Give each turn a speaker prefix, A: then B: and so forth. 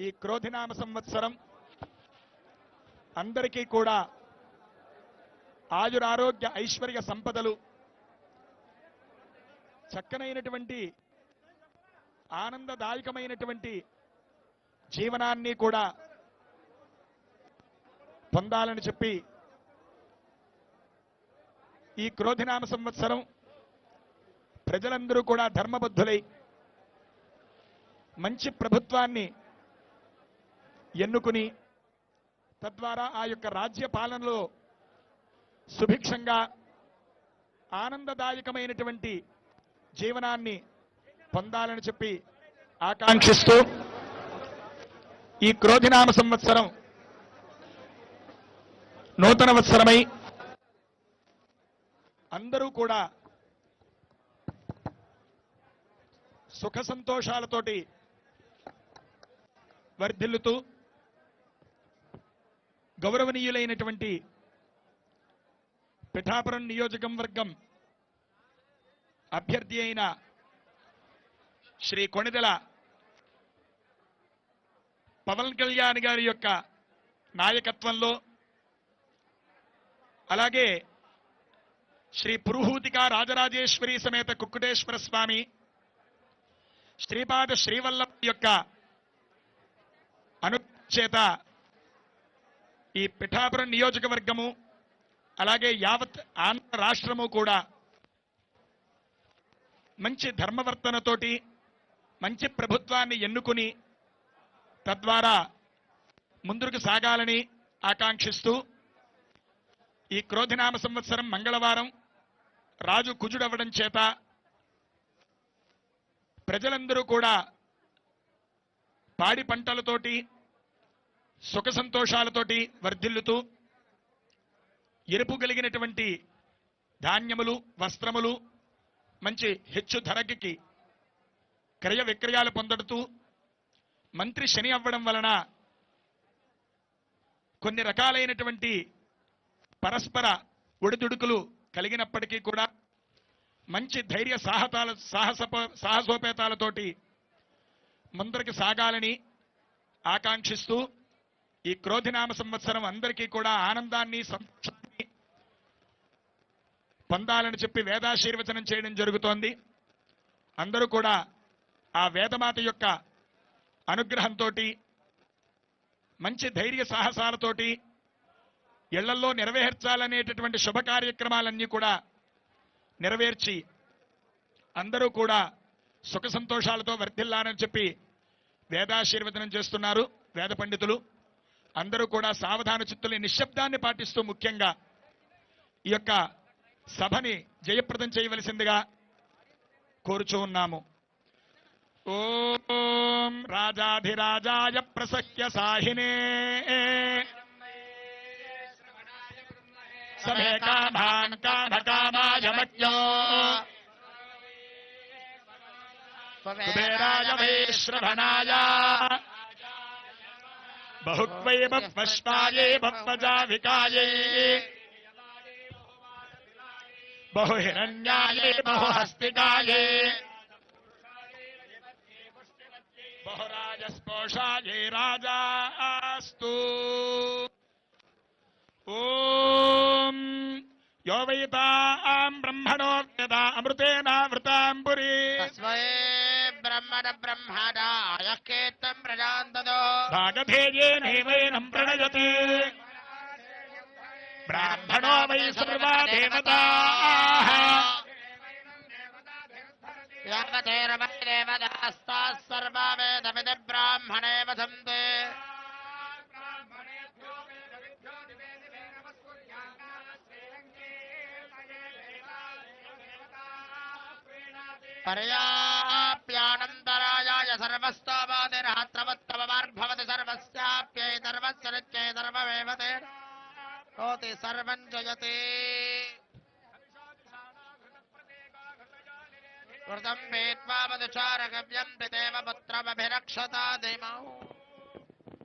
A: ఈ క్రోధినామ సంవత్సరం అందరికీ కూడా ఆయురారోగ్య ఐశ్వర్య సంపదలు, చక్కనైనటువంటి ఆనందదాయకమైనటువంటి జీవనాన్ని కూడా పొందాలని చెప్పి ఈ క్రోధినామ సంవత్సరం ప్రజలందరూ కూడా ధర్మబద్ధులై మంచి ప్రభుత్వాన్ని ఎన్నుకుని తద్వారా ఆ యొక్క రాజ్య పాలనలో సుభిక్షంగా ఆనందదాయకమైనటువంటి జీవనాన్ని పొందాలని చెప్పి ఆకాంక్షిస్తూ ఈ క్రోధినామ సంవత్సరం నూతన వత్సరమై అందరూ కూడా సుఖ సంతోషాలతోటి వర్ధిల్లుతూ గౌరవనీయులైనటువంటి పిఠాపురం నియోజకవర్గం అభ్యర్థి అయిన శ్రీ కొణిదెల పవన్ కళ్యాణ్ గారి యొక్క నాయకత్వంలో, అలాగే శ్రీ పురుహూతిక రాజరాజేశ్వరి సమేత కుక్కుటేశ్వర స్వామి శ్రీపాద శ్రీవల్లభ యొక్క అనుచేత ఈ పిఠాపురం నియోజకవర్గము అలాగే యావత్ ఆంధ్ర రాష్ట్రము కూడా మంచి ధర్మవర్తనతోటి మంచి ప్రభుత్వాన్ని ఎన్నుకుని తద్వారా ముందుకు సాగాలని ఆకాంక్షిస్తూ ఈ క్రోధినామ సంవత్సరం మంగళవారం రాజు కుజుడవ్వడం చేత ప్రజలందరూ కూడా పాడి పంటలతోటి సుఖ సంతోషాలతోటి వర్ధిల్లుతూ ఎరుపు కలిగినటువంటి ధాన్యములు, వస్త్రములు మంచి హెచ్చు ధరకి క్రయ విక్రయాలు పొందడుతూ మంత్రి శని అవ్వడం వలన కొన్ని రకాలైనటువంటి పరస్పర ఒడిదుడుకులు కలిగినప్పటికీ కూడా మంచి ధైర్య సాహసోపేతాలతోటి ముందరికి సాగాలని ఆకాంక్షిస్తూ ఈ క్రోధినామ సంవత్సరం అందరికీ కూడా ఆనందాన్ని, సంతోషాన్ని పొందాలని చెప్పి వేదాశీర్వచనం చేయడం జరుగుతోంది. అందరూ కూడా ఆ వేదమాత యొక్క అనుగ్రహంతో మంచి ధైర్య సాహసాలతోటి ఇళ్లల్లో నెరవేర్చాలనేటటువంటి శుభ కార్యక్రమాలన్నీ కూడా నెరవేర్చి అందరూ కూడా సుఖ సంతోషాలతో వర్ధిల్లాలని చెప్పి వేదాశీర్వచనం చేస్తున్నారు వేద పండితులు. అందరూ కూడా సావధాన చిత్తుల్ని, నిశ్శబ్దాన్ని పాటిస్తూ ముఖ్యంగా ఈ యొక్క సభని జయప్రదం చేయవలసిందిగా కోరుచూ ఉన్నాము. ఓం రాజాధిరాజాయ ప్రసహ్య సాహినే సభే కామాన్ కామకామాయ మజ్ఞో కుబేరాయ వైశ్రవణాయ బహుక్వై బహ్వశ్వాయే బహ్వజావికాయే బహుహిరణ్యాయే బహుహస్తికాయే బహురాజస్పోషాయే రాజాస్తు. ఓం యో వైతాం బ్రహ్మణో వేద అమృతేనావృతాం పురీ
B: తస్మై బ్రహ్మణ బ్రహ్మణాయ కేతం ప్రజాంతదో
A: భాగధేయేనైవైనం ప్రణయతి బ్రాహ్మణో వై సర్వా దేవతాః
B: యావతేరవై దేవతాస్తాః సర్వా వేదవిది బ్రాహ్మణే వదంతే. పర్యాప్యానంతరాయాయ సర్వస్తోమాదిరాత్రవత్తమమార్భవతి సర్వస్యాప్యై సర్వస్య నిత్యై సర్వమేవతే కోతి సర్వం జయతే. కృతం వేత్వా మధుచారగవ్యం పితేవ పుత్రమభిరక్షతా దిమౌ